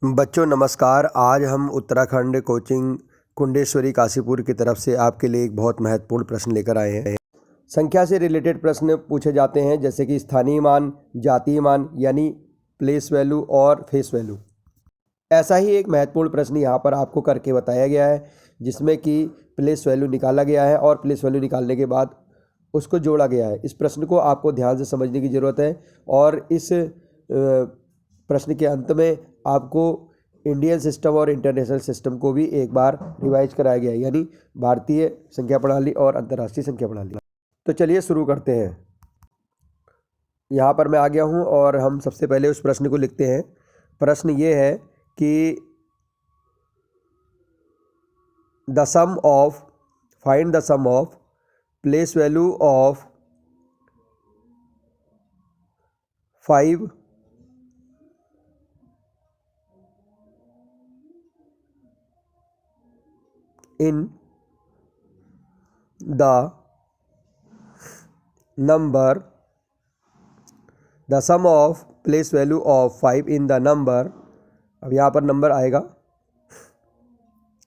बच्चों नमस्कार। आज हम उत्तराखंड कोचिंग कुंडेश्वरी काशीपुर की तरफ से आपके लिए एक बहुत महत्वपूर्ण प्रश्न लेकर आए हैं। संख्या से रिलेटेड प्रश्न पूछे जाते हैं, जैसे कि स्थानीय मान, जातीय मान यानी प्लेस वैल्यू और फेस वैल्यू। ऐसा ही एक महत्वपूर्ण प्रश्न यहाँ पर आपको करके बताया गया है, जिसमें कि प्लेस वैल्यू निकाला गया है और प्लेस वैल्यू निकालने के बाद उसको जोड़ा गया है। इस प्रश्न को आपको ध्यान से समझने की ज़रूरत है और इस प्रश्न के अंत में आपको इंडियन सिस्टम और इंटरनेशनल सिस्टम को भी एक बार रिवाइज कराया गया है, यानी भारतीय संख्या प्रणाली और अंतर्राष्ट्रीय संख्या प्रणाली। तो चलिए शुरू करते हैं। यहाँ पर मैं आ गया हूँ और हम सबसे पहले उस प्रश्न को लिखते हैं। प्रश्न ये है कि find the sum of place value of 5 in the number, the sum of place value of 5 in the number। अब यहाँ पर नंबर आएगा,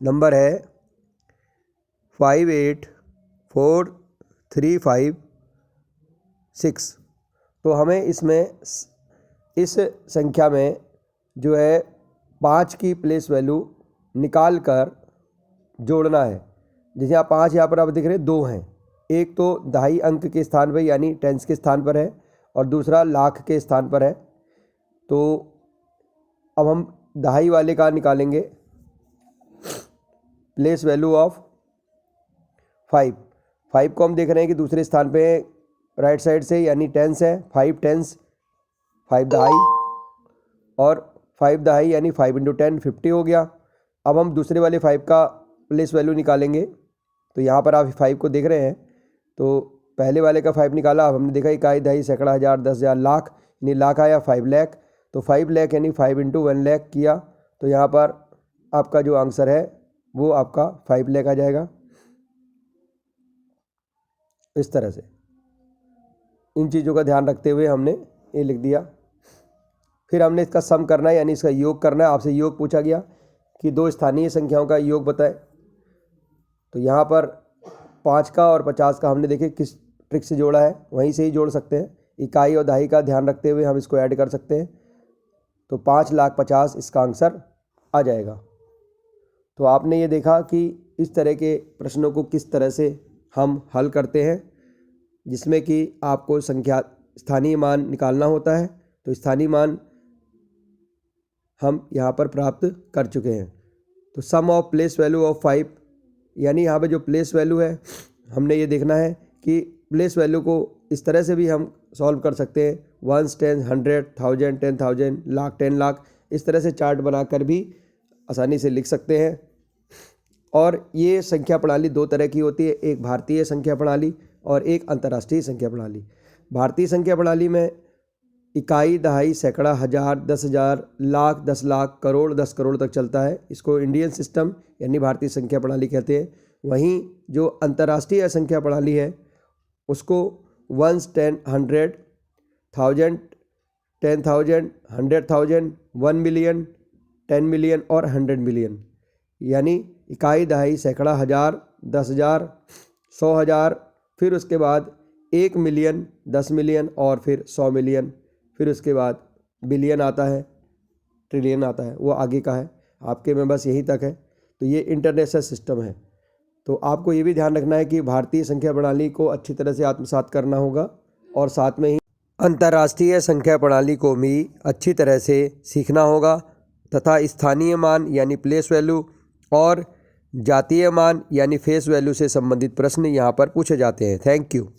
नंबर है 584356। तो हमें इसमें इस संख्या में जो है 5 की प्लेस वैल्यू निकाल कर जोड़ना है। जैसे आप 5 यहाँ पर आप दिख रहे हैं, 2 हैं। एक तो दहाई अंक के स्थान पर यानी टेंस के स्थान पर है और दूसरा लाख के स्थान पर है। तो अब हम दहाई वाले का निकालेंगे, प्लेस वैल्यू ऑफ 5 को हम देख रहे हैं कि दूसरे स्थान पे राइट साइड से, यानी टेंस है। 5 टेंस, 5 दहाई और 5 दहाई यानी 5 × 10 50 हो गया। अब हम दूसरे वाले 5 का प्लेस वैल्यू निकालेंगे। तो यहाँ पर आप 5 को देख रहे हैं, तो पहले वाले का 5 निकाला। अब हमने देखा इकाई, दहाई, सैकड़ा, हज़ार, 10,000, लाख, यानी लाख आया 5 लाख। तो 5 लाख यानी 5 × 1 लाख किया। तो यहाँ पर आपका जो आंसर है वो आपका 5 लाख आ जाएगा। इस तरह से इन चीज़ों का ध्यान रखते हुए हमने ये लिख दिया। फिर हमने इसका सम करना है, यानी इसका योग करना है। आपसे योग पूछा गया कि 2 स्थानीय संख्याओं का योग बताएं। तो यहाँ पर 5 का और 50 का हमने देखे किस ट्रिक से जोड़ा है, वहीं से ही जोड़ सकते हैं। इकाई और दहाई का ध्यान रखते हुए हम इसको ऐड कर सकते हैं। तो 5,50,000 इसका आंसर आ जाएगा। तो आपने ये देखा कि इस तरह के प्रश्नों को किस तरह से हम हल करते हैं, जिसमें कि आपको स्थानीय मान निकालना होता है। तो स्थानीय मान हम यहाँ पर प्राप्त कर चुके हैं। तो सम ऑफ प्लेस वैल्यू ऑफ 5, यानी यहाँ पे जो प्लेस वैल्यू है हमने ये देखना है कि प्लेस वैल्यू को इस तरह से भी हम सॉल्व कर सकते हैं। 1, 10, 100, 1000, 10,000, लाख, 10 लाख, इस तरह से चार्ट बनाकर भी आसानी से लिख सकते हैं। और ये संख्या प्रणाली 2 तरह की होती है, एक भारतीय संख्या प्रणाली और एक अंतर्राष्ट्रीय संख्या प्रणाली। भारतीय संख्या प्रणाली में इकाई, दहाई, सैकड़ा, हज़ार, 10,000, लाख, 10 लाख, करोड़, 10 करोड़ तक चलता है। इसको इंडियन सिस्टम यानी भारतीय संख्या प्रणाली कहते हैं। वहीं जो अंतर्राष्ट्रीय संख्या प्रणाली है उसको 1, 10, 100, 1000, 10,000, 100,000, 1 मिलियन, 10 मिलियन और 100 मिलियन, यानी इकाई, दहाई, सैकड़ा, हज़ार, 10,000, 100,000, फिर उसके बाद 1 मिलियन, 10 मिलियन और फिर 100 मिलियन, फिर उसके बाद बिलियन आता है, ट्रिलियन आता है, वो आगे का है। आपके में बस यहीं तक है। तो ये इंटरनेशनल सिस्टम है। तो आपको ये भी ध्यान रखना है कि भारतीय संख्या प्रणाली को अच्छी तरह से आत्मसात करना होगा और साथ में ही अंतर्राष्ट्रीय संख्या प्रणाली को भी अच्छी तरह से सीखना होगा, तथा स्थानीय मान यानी प्लेस वैल्यू और जातीय मान यानी फेस वैल्यू से संबंधित प्रश्न यहाँ पर पूछे जाते हैं। Thank you.